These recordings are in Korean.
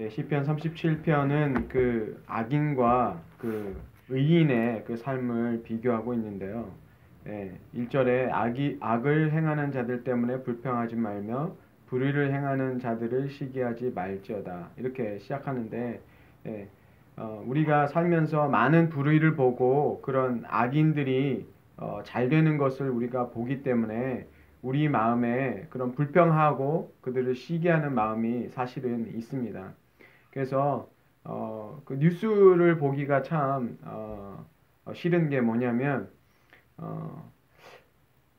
시편 37편은 그 악인과 그 의인의 그 삶을 비교하고 있는데요. 1절에 악을 행하는 자들 때문에 불평하지 말며 불의를 행하는 자들을 시기하지 말지어다. 이렇게 시작하는데, 우리가 살면서 많은 불의를 보고 그런 악인들이 잘 되는 것을 우리가 보기 때문에 우리 마음에 그런 불평하고 그들을 시기하는 마음이 사실은 있습니다. 그래서 그 뉴스를 보기가 참 싫은 게 뭐냐면 어,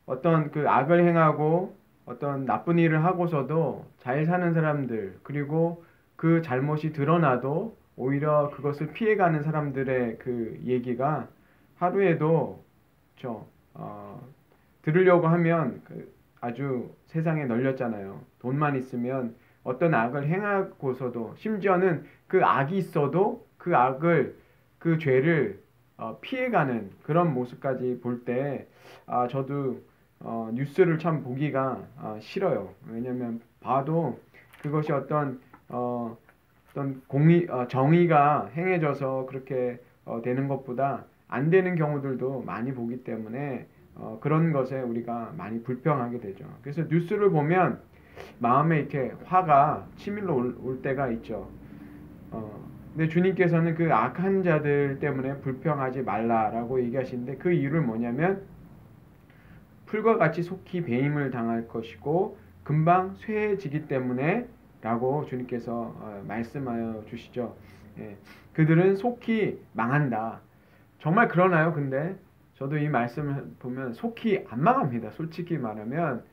어떤 그 악을 행하고 어떤 나쁜 일을 하고서도 잘 사는 사람들, 그리고 그 잘못이 드러나도 오히려 그것을 피해가는 사람들의 그 얘기가 하루에도 저 들으려고 하면 그 아주 세상에 널렸잖아요. 돈만 있으면 어떤 악을 행하고서도, 심지어는 그 악이 있어도 그 악을, 그 죄를 피해가는 그런 모습까지 볼 때, 저도 뉴스를 참 보기가 싫어요. 왜냐면 봐도 그것이 어떤 정의가 행해져서 그렇게 되는 것보다 안 되는 경우들도 많이 보기 때문에 그런 것에 우리가 많이 불평하게 되죠. 그래서 뉴스를 보면 마음에 이렇게 화가 치밀러 올 때가 있죠. 근데 주님께서는 그 악한 자들 때문에 불평하지 말라라고 얘기하시는데, 그 이유를 뭐냐면 풀과 같이 속히 배임을 당할 것이고 금방 쇠해지기 때문에 라고 주님께서 말씀하여 주시죠. 그들은 속히 망한다. 정말 그러나요? 근데 저도 이 말씀을 보면 속히 안 망합니다. 솔직히 말하면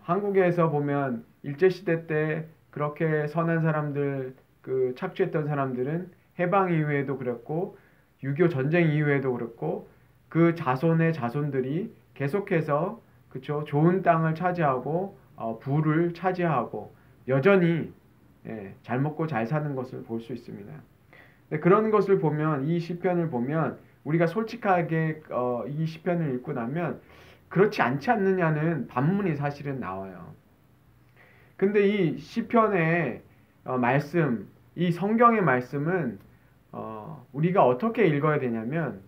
한국에서 보면 일제시대 때 그렇게 선한 사람들, 그 착취했던 사람들은 해방 이후에도 그랬고 6.25 전쟁 이후에도 그랬고 그 자손의 자손들이 계속해서 그쵸, 좋은 땅을 차지하고 부를 차지하고 여전히 잘 먹고 잘 사는 것을 볼 수 있습니다. 근데 그런 것을 보면, 이 시편을 보면 우리가 솔직하게 이 시편을 읽고 나면 그렇지 않지 않느냐는 반문이 사실은 나와요. 근데 이 시편의 말씀, 이 성경의 말씀은 우리가 어떻게 읽어야 되냐면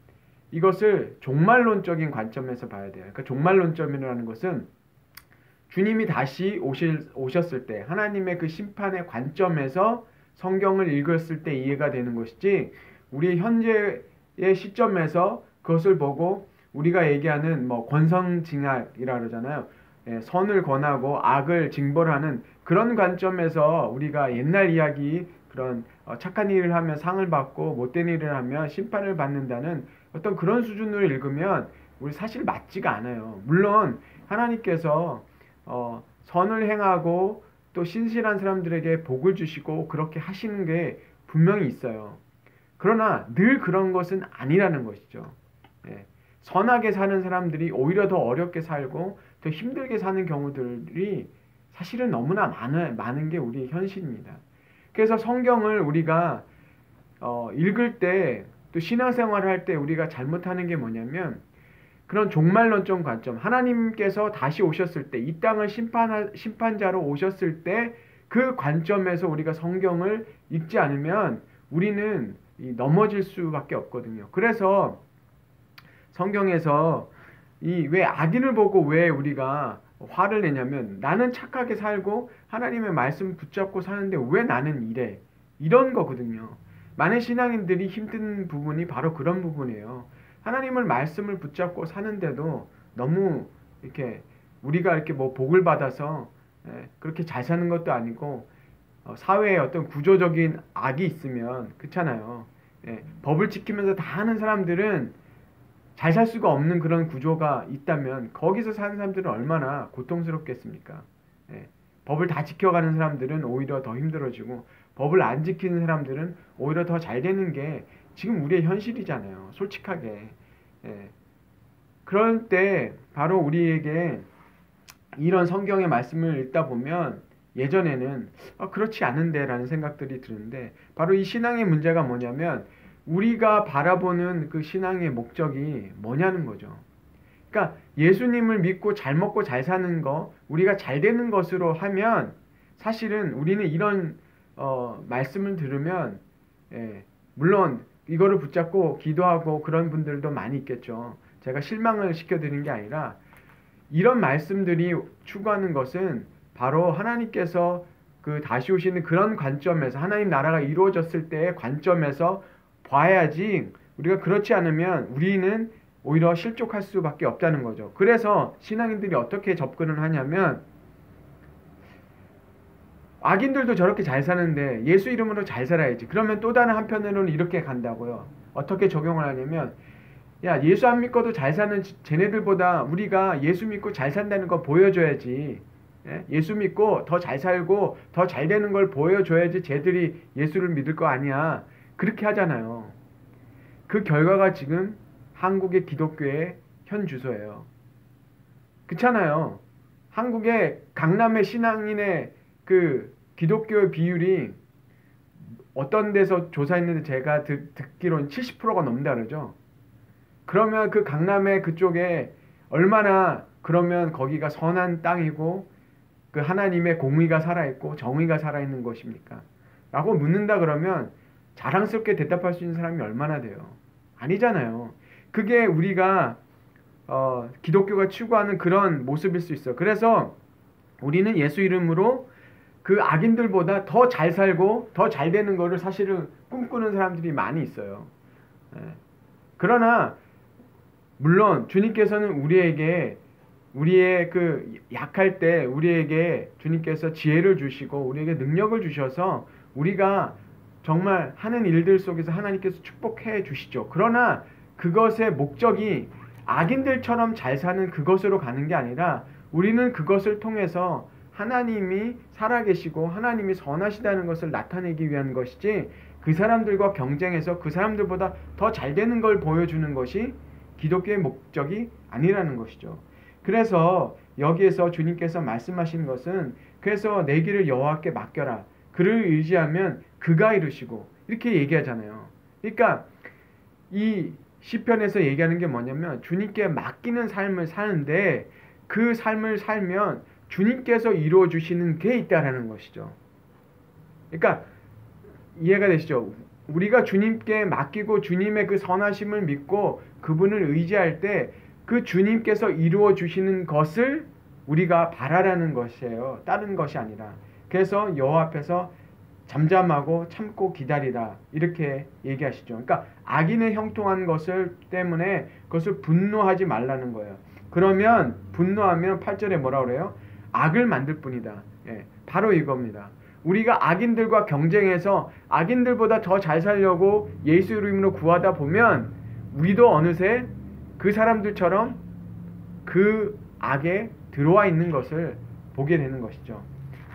이것을 종말론적인 관점에서 봐야 돼요. 그러니까 종말론점이라는 것은 주님이 다시 오셨을 때 하나님의 그 심판의 관점에서 성경을 읽었을 때 이해가 되는 것이지, 우리 현재의 시점에서 그것을 보고 우리가 얘기하는 뭐 권선징악이라 그러잖아요. 선을 권하고 악을 징벌하는 그런 관점에서 우리가 옛날 이야기, 그런 착한 일을 하면 상을 받고 못된 일을 하면 심판을 받는다는 어떤 그런 수준으로 읽으면 우리 사실 맞지가 않아요. 물론 하나님께서 선을 행하고 또 신실한 사람들에게 복을 주시고 그렇게 하시는 게 분명히 있어요. 그러나 늘 그런 것은 아니라는 것이죠. 선하게 사는 사람들이 오히려 더 어렵게 살고 더 힘들게 사는 경우들이 사실은 너무나 많은 게 우리의 현실입니다. 그래서 성경을 우리가 읽을 때, 또 신앙생활을 할 때 우리가 잘못하는 게 뭐냐면 그런 종말론적 관점, 하나님께서 다시 오셨을 때, 이 땅을 심판자로 오셨을 때 그 관점에서 우리가 성경을 읽지 않으면 우리는 넘어질 수밖에 없거든요. 그래서 성경에서 이 왜 악인을 보고 왜 우리가 화를 내냐면, 나는 착하게 살고 하나님의 말씀 붙잡고 사는데 왜 나는 이래? 이런 거거든요. 많은 신앙인들이 힘든 부분이 바로 그런 부분이에요. 하나님을 말씀을 붙잡고 사는데도 너무 이렇게 우리가 이렇게 뭐 복을 받아서 그렇게 잘 사는 것도 아니고 사회에 어떤 구조적인 악이 있으면 그렇잖아요. 법을 지키면서 다 하는 사람들은 잘 살 수가 없는 그런 구조가 있다면 거기서 사는 사람들은 얼마나 고통스럽겠습니까? 법을 다 지켜가는 사람들은 오히려 더 힘들어지고 법을 안 지키는 사람들은 오히려 더 잘 되는 게 지금 우리의 현실이잖아요. 솔직하게. 그럴 때 바로 우리에게 이런 성경의 말씀을 읽다 보면 예전에는 그렇지 않은데 라는 생각들이 드는데, 바로 이 신앙의 문제가 뭐냐면 우리가 바라보는 그 신앙의 목적이 뭐냐는 거죠. 그러니까 예수님을 믿고 잘 먹고 잘 사는 거, 우리가 잘 되는 것으로 하면 사실은 우리는 이런 말씀을 들으면 물론 이거를 붙잡고 기도하고 그런 분들도 많이 있겠죠. 제가 실망을 시켜드리는 게 아니라 이런 말씀들이 추구하는 것은 바로 하나님께서 그 다시 오시는 그런 관점에서 하나님 나라가 이루어졌을 때의 관점에서 봐야지 우리가 그렇지 않으면 우리는 오히려 실족할 수밖에 없다는 거죠. 그래서 신앙인들이 어떻게 접근을 하냐면 악인들도 저렇게 잘 사는데 예수 이름으로 잘 살아야지. 그러면 또 다른 한편으로는 이렇게 간다고요. 어떻게 적용을 하냐면 야 예수 안 믿고도 잘 사는 쟤네들보다 우리가 예수 믿고 잘 산다는 거 보여줘야지. 예수 믿고 더 잘 살고 더 잘 되는 걸 보여줘야지 쟤들이 예수를 믿을 거 아니야. 그렇게 하잖아요. 그 결과가 지금 한국의 기독교의 현 주소예요. 그렇잖아요. 한국의 강남의 신앙인의 그 기독교의 비율이 어떤 데서 조사했는데 제가 듣기로는 70%가 넘는다 그러죠. 그러면 그 강남의 그쪽에 얼마나 그러면 거기가 선한 땅이고 그 하나님의 공의가 살아있고 정의가 살아있는 것입니까? 라고 묻는다 그러면 자랑스럽게 대답할 수 있는 사람이 얼마나 돼요? 아니잖아요. 그게 우리가 기독교가 추구하는 그런 모습일 수 있어. 그래서 우리는 예수 이름으로 그 악인들보다 더 잘 살고 더 잘 되는 거를 사실은 꿈꾸는 사람들이 많이 있어요. 그러나 물론 주님께서는 우리의 그 약할 때 우리에게 주님께서 지혜를 주시고 우리에게 능력을 주셔서 우리가 정말 하는 일들 속에서 하나님께서 축복해 주시죠. 그러나 그것의 목적이 악인들처럼 잘 사는 그것으로 가는 게 아니라 우리는 그것을 통해서 하나님이 살아계시고 하나님이 선하시다는 것을 나타내기 위한 것이지 그 사람들과 경쟁해서 그 사람들보다 더 잘 되는 걸 보여주는 것이 기독교의 목적이 아니라는 것이죠. 그래서 여기에서 주님께서 말씀하신 것은 그래서 내 길을 여호와께 맡겨라. 그를 의지하면 그가 이루시고 이렇게 얘기하잖아요. 그러니까 이 시편에서 얘기하는 게 뭐냐면 주님께 맡기는 삶을 사는데 그 삶을 살면 주님께서 이루어 주시는 게 있다라는 것이죠. 그러니까 이해가 되시죠? 우리가 주님께 맡기고 주님의 그 선하심을 믿고 그분을 의지할 때 그 주님께서 이루어 주시는 것을 우리가 바라라는 것이에요. 다른 것이 아니라. 그래서 여호와 앞에서 잠잠하고 참고 기다리라 이렇게 얘기하시죠. 그러니까 악인의 형통한 것을 때문에 그것을 분노하지 말라는 거예요. 그러면 분노하면 8절에 뭐라 그래요? 악을 만들 뿐이다. 바로 이겁니다. 우리가 악인들과 경쟁해서 악인들보다 더 잘 살려고 예수 이름으로 구하다 보면 우리도 어느새 그 사람들처럼 그 악에 들어와 있는 것을 보게 되는 것이죠.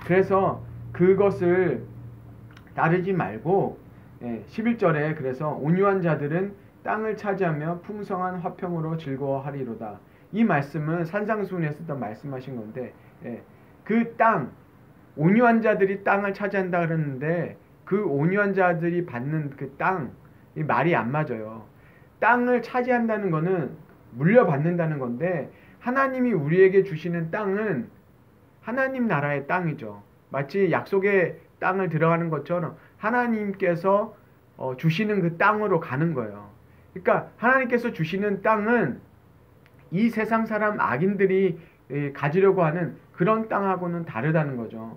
그래서 그것을 따르지 말고 11절에 그래서 온유한 자들은 땅을 차지하며 풍성한 화평으로 즐거워하리로다. 이 말씀은 산상수훈에 쓰던 말씀하신 건데 그 땅, 온유한 자들이 땅을 차지한다 그랬는데 그 온유한 자들이 받는 그 땅, 이 말이 안 맞아요. 땅을 차지한다는 거는 물려받는다는 건데 하나님이 우리에게 주시는 땅은 하나님 나라의 땅이죠. 마치 약속의 땅을 들어가는 것처럼 하나님께서 주시는 그 땅으로 가는 거예요. 그러니까 하나님께서 주시는 땅은 이 세상 사람 악인들이 가지려고 하는 그런 땅하고는 다르다는 거죠.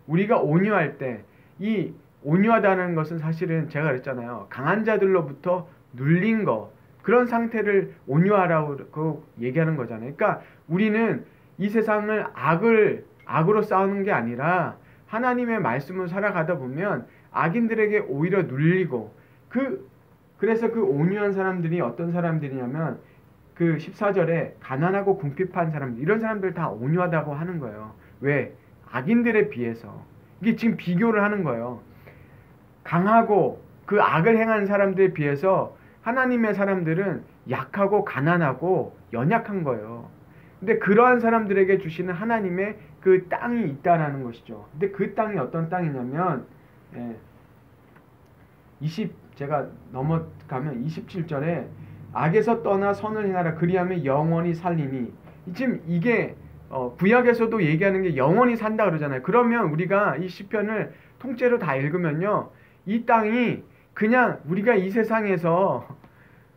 우리가 온유할 때 이 온유하다는 것은 사실은 제가 그랬잖아요. 강한 자들로부터 눌린 거 그런 상태를 온유하라고 얘기하는 거잖아요. 그러니까 우리는 이 세상을 악으로 싸우는 게 아니라 하나님의 말씀을 살아가다 보면 악인들에게 오히려 눌리고 그래서 그 온유한 사람들이 어떤 사람들이냐면 그 14절에 가난하고 궁핍한 사람들 이런 사람들 다 온유하다고 하는 거예요. 왜? 악인들에 비해서. 이게 지금 비교를 하는 거예요. 강하고 그 악을 행하는 사람들에 비해서 하나님의 사람들은 약하고 가난하고 연약한 거예요. 근데 그러한 사람들에게 주시는 하나님의 그 땅이 있다라는 것이죠. 근데 그 땅이 어떤 땅이냐면 제가 넘어가면 27절에 악에서 떠나 선을 행하라 그리하면 영원히 살리니 지금 이게 구약에서도 얘기하는 게 영원히 산다 그러잖아요. 그러면 우리가 이 시편을 통째로 다 읽으면요, 이 땅이 그냥 우리가 이 세상에서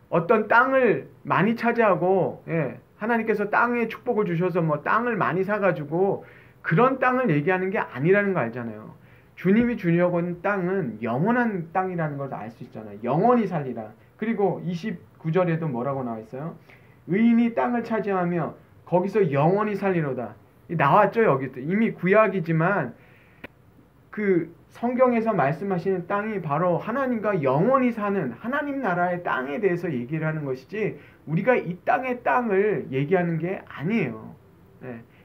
어떤 땅을 많이 차지하고, 하나님께서 땅에 축복을 주셔서 뭐 땅을 많이 사가지고 그런 땅을 얘기하는 게 아니라는 거 알잖아요. 주님이 주려고 하는 땅은 영원한 땅이라는 걸 알 수 있잖아요. 영원히 살리라. 그리고 29절에도 뭐라고 나와 있어요? 의인이 땅을 차지하며 거기서 영원히 살리로다. 나왔죠, 여기도. 이미 구약이지만 그 성경에서 말씀하시는 땅이 바로 하나님과 영원히 사는 하나님 나라의 땅에 대해서 얘기를 하는 것이지, 우리가 이 땅의 땅을 얘기하는 게 아니에요.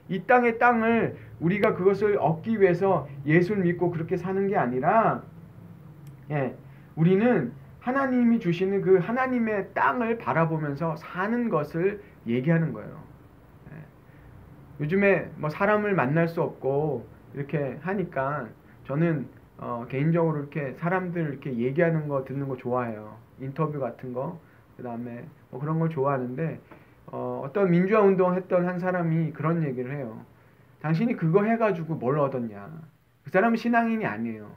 이 땅의 땅을 우리가 그것을 얻기 위해서 예수를 믿고 그렇게 사는 게 아니라, 우리는 하나님이 주시는 그 하나님의 땅을 바라보면서 사는 것을 얘기하는 거예요. 요즘에 뭐 사람을 만날 수 없고 이렇게 하니까 저는 개인적으로 이렇게 사람들 이렇게 얘기하는 거 듣는 거 좋아해요. 인터뷰 같은 거, 그 다음에 뭐 그런 걸 좋아하는데, 어떤 민주화 운동 했던 한 사람이 그런 얘기를 해요. 당신이 그거 해가지고 뭘 얻었냐. 그 사람은 신앙인이 아니에요.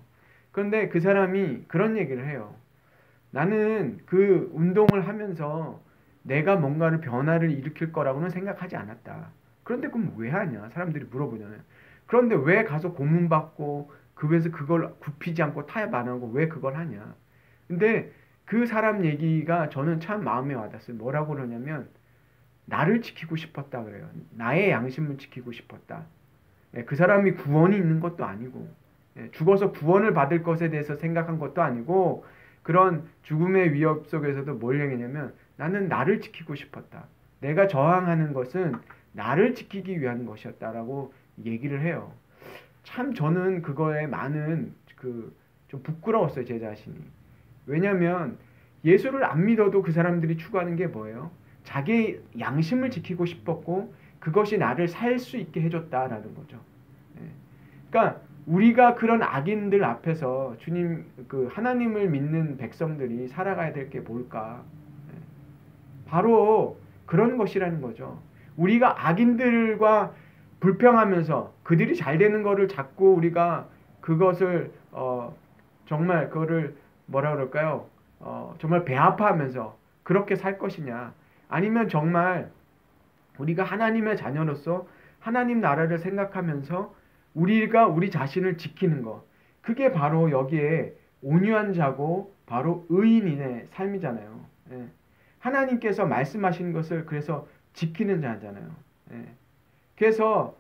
그런데 그 사람이 그런 얘기를 해요. 나는 그 운동을 하면서 내가 뭔가를 변화를 일으킬 거라고는 생각하지 않았다. 그런데 그럼 왜 하냐? 사람들이 물어보잖아요. 그런데 왜 가서 고문받고 그 위해서 그걸 굽히지 않고 타협 안 하고 왜 그걸 하냐? 근데 그 사람 얘기가 저는 참 마음에 와닿았어요. 뭐라고 그러냐면, 나를 지키고 싶었다 그래요. 나의 양심을 지키고 싶었다. 그 사람이 구원이 있는 것도 아니고, 죽어서 구원을 받을 것에 대해서 생각한 것도 아니고, 그런 죽음의 위협 속에서도 뭘 얘기냐면, 나는 나를 지키고 싶었다. 내가 저항하는 것은 나를 지키기 위한 것이었다라고 얘기를 해요. 참 저는 그거에 많은 좀 부끄러웠어요, 제 자신이. 왜냐면 예수를 안 믿어도 그 사람들이 추구하는 게 뭐예요? 자기 양심을 지키고 싶었고 그것이 나를 살 수 있게 해줬다라는 거죠. 그러니까 우리가 그런 악인들 앞에서 주님, 하나님을 믿는 백성들이 살아가야 될 게 뭘까? 바로 그런 것이라는 거죠. 우리가 악인들과 불평하면서 그들이 잘 되는 거를 자꾸 우리가 그것을 정말 그거를 뭐라 그럴까요? 정말 배아파하면서 그렇게 살 것이냐? 아니면 정말 우리가 하나님의 자녀로서 하나님 나라를 생각하면서 우리가 우리 자신을 지키는 것, 그게 바로 여기에 온유한 자고 바로 의인의 삶이잖아요. 하나님께서 말씀하신 것을 그래서 지키는 자잖아요. 그래서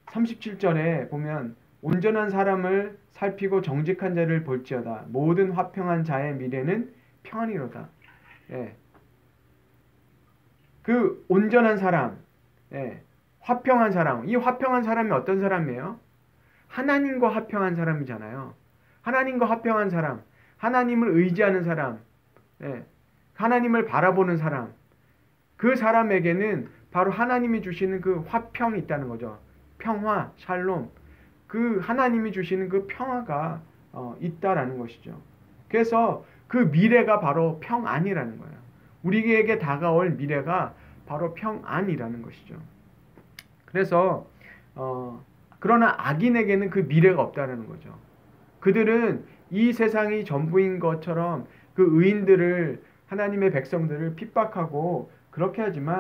37절에 보면, 온전한 사람을 살피고 정직한 자를 볼지어다. 모든 화평한 자의 미래는 평안이로다. 그 온전한 사람, 화평한 사람, 이 화평한 사람이 어떤 사람이에요? 하나님과 화평한 사람이잖아요. 하나님과 화평한 사람, 하나님을 의지하는 사람, 하나님을 바라보는 사람, 그 사람에게는 바로 하나님이 주시는 그 화평이 있다는 거죠. 평화, 샬롬, 그 하나님이 주시는 그 평화가 있다라는 것이죠. 그래서 그 미래가 바로 평안이라는 거예요. 우리에게 다가올 미래가 바로 평안이라는 것이죠. 그래서 그러나 악인에게는 그 미래가 없다는 거죠. 그들은 이 세상이 전부인 것처럼 그 의인들을, 하나님의 백성들을 핍박하고 그렇게 하지만,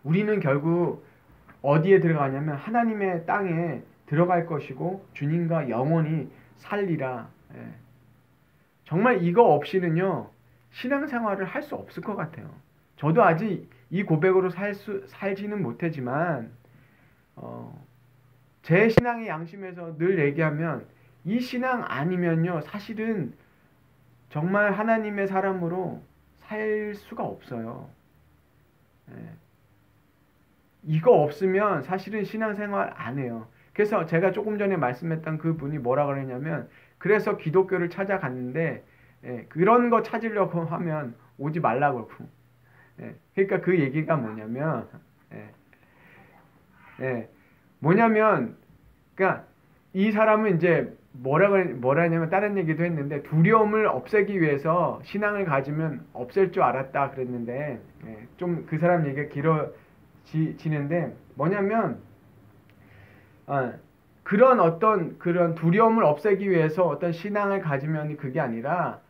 우리는 결국 어디에 들어가냐면 하나님의 땅에 들어갈 것이고 주님과 영원히 살리라. 정말 이거 없이는요 신앙생활을 할 수 없을 것 같아요. 저도 아직 이 고백으로 살지는 못하지만 제 신앙의 양심에서 늘 얘기하면, 이 신앙 아니면요 사실은 정말 하나님의 사람으로 살 수가 없어요. 이거 없으면 사실은 신앙생활 안 해요. 그래서 제가 조금 전에 말씀했던 그 분이 뭐라 그랬냐면, 그래서 기독교를 찾아갔는데 그런 거 찾으려고 하면 오지 말라고 그러고, 그러니까 그 얘기가 뭐냐면, 그러니까 이 사람은 이제 뭐라 했냐면, 다른 얘기도 했는데, 두려움을 없애기 위해서 신앙을 가지면 없앨 줄 알았다 그랬는데, 좀 그 사람 얘기가 길어지는데, 뭐냐면 그런 어떤 그런 두려움을 없애기 위해서 어떤 신앙을 가지면 그게 아니라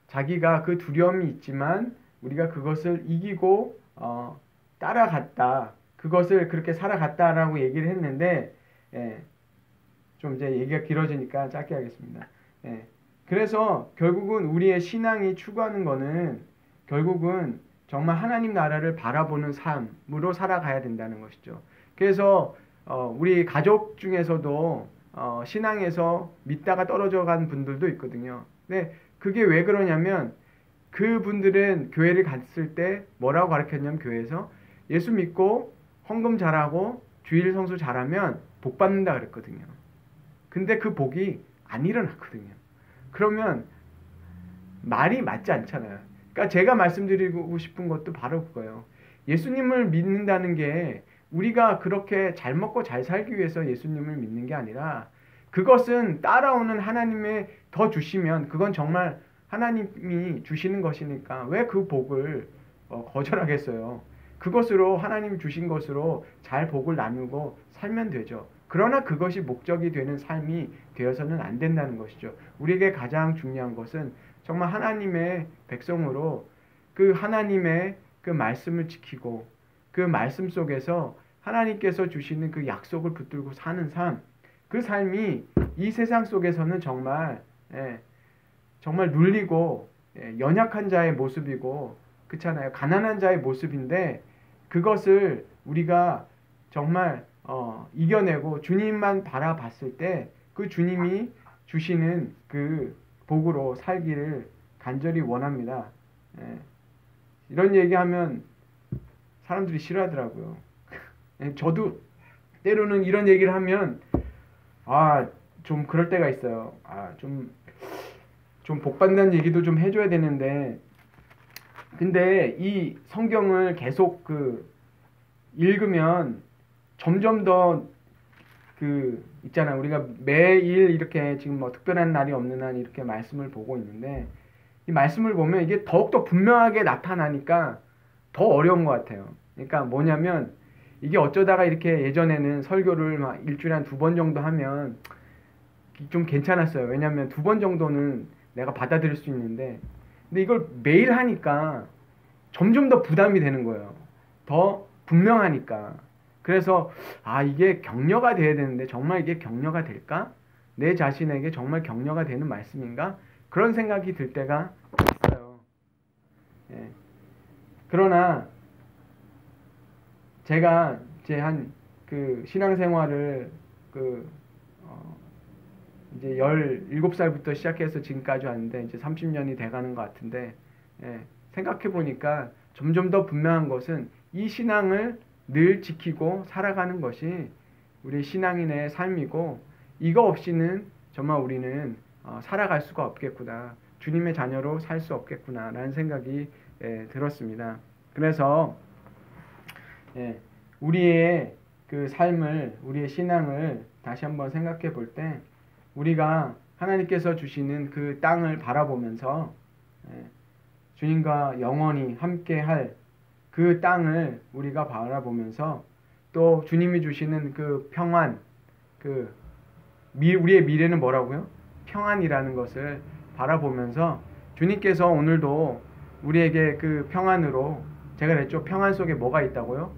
자기가 그 두려움이 있지만 우리가 그것을 이기고 따라갔다. 그것을 그렇게 살아갔다라고 얘기를 했는데 좀 이제 얘기가 길어지니까 짧게 하겠습니다. 그래서 결국은 우리의 신앙이 추구하는 거는 결국은 정말 하나님 나라를 바라보는 삶으로 살아가야 된다는 것이죠. 그래서 우리 가족 중에서도 신앙에서 믿다가 떨어져 간 분들도 있거든요. 근데 그게 왜 그러냐면 그분들은 교회를 갔을 때 뭐라고 가르쳤냐면 교회에서 예수 믿고 헌금 잘하고 주일 성수 잘하면 복 받는다 그랬거든요. 근데 그 복이 안 일어났거든요. 그러면 말이 맞지 않잖아요. 그러니까 제가 말씀드리고 싶은 것도 바로 그거예요. 예수님을 믿는다는 게 우리가 그렇게 잘 먹고 잘 살기 위해서 예수님을 믿는 게 아니라 그것은 따라오는 하나님의 더 주시면 그건 정말 하나님이 주시는 것이니까 왜 그 복을 거절하겠어요. 그것으로 하나님이 주신 것으로 잘 복을 나누고 살면 되죠. 그러나 그것이 목적이 되는 삶이 되어서는 안 된다는 것이죠. 우리에게 가장 중요한 것은 정말 하나님의 백성으로 그 하나님의 그 말씀을 지키고 그 말씀 속에서 하나님께서 주시는 그 약속을 붙들고 사는 삶, 그 삶이 이 세상 속에서는 정말 정말 눌리고 연약한 자의 모습이고 그렇잖아요. 가난한 자의 모습인데 그것을 우리가 정말 이겨내고 주님만 바라봤을 때 그 주님이 주시는 그 복으로 살기를 간절히 원합니다. 이런 얘기하면 사람들이 싫어하더라고요. 저도 때로는 이런 얘기를 하면 좀 그럴 때가 있어요. 좀 복받는 얘기도 좀 해줘야 되는데 근데 이 성경을 계속 읽으면 점점 더 있잖아. 우리가 매일 이렇게 지금 뭐 특별한 날이 없는 한 이렇게 말씀을 보고 있는데 이 말씀을 보면 이게 더욱더 분명하게 나타나니까 더 어려운 것 같아요. 그러니까 뭐냐면 이게 어쩌다가 이렇게 예전에는 설교를 막 일주일에 한 2번 정도 하면 좀 괜찮았어요. 왜냐면 2번 정도는 내가 받아들일 수 있는데 근데 이걸 매일 하니까 점점 더 부담이 되는 거예요. 더 분명하니까. 그래서 이게 격려가 돼야 되는데 정말 이게 격려가 될까? 내 자신에게 정말 격려가 되는 말씀인가? 그런 생각이 들 때가 있어요. 그러나 제가 이제 신앙생활을 이제 17살부터 시작해서 지금까지 왔는데 이제 30년이 돼가는 것 같은데 생각해 보니까 점점 더 분명한 것은 이 신앙을 늘 지키고 살아가는 것이 우리 신앙인의 삶이고 이거 없이는 정말 우리는 살아갈 수가 없겠구나. 주님의 자녀로 살 수 없겠구나 라는 생각이 들었습니다. 그래서 우리의 그 삶을 우리의 신앙을 다시 한번 생각해 볼 때 우리가 하나님께서 주시는 그 땅을 바라보면서 주님과 영원히 함께할 그 땅을 우리가 바라보면서 또 주님이 주시는 그 평안, 우리의 미래는 뭐라고요? 평안이라는 것을 바라보면서 주님께서 오늘도 우리에게 그 평안으로 제가 그랬죠. 평안 속에 뭐가 있다고요?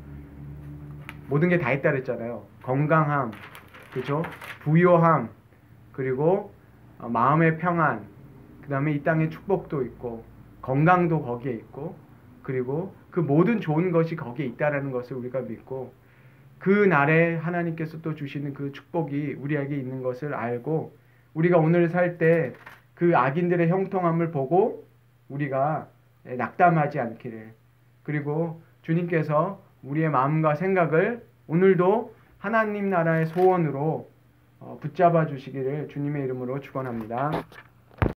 모든 게 다 있다 그랬잖아요. 건강함, 그죠? 부요함, 그리고 마음의 평안, 그 다음에 이 땅의 축복도 있고 건강도 거기에 있고 그리고 그 모든 좋은 것이 거기에 있다라는 것을 우리가 믿고 그 날에 하나님께서 또 주시는 그 축복이 우리에게 있는 것을 알고 우리가 오늘 살 때 그 악인들의 형통함을 보고 우리가 낙담하지 않기를 그리고 주님께서 우리의 마음과 생각을 오늘도 하나님 나라의 소원으로 붙잡아 주시기를 주님의 이름으로 축원합니다.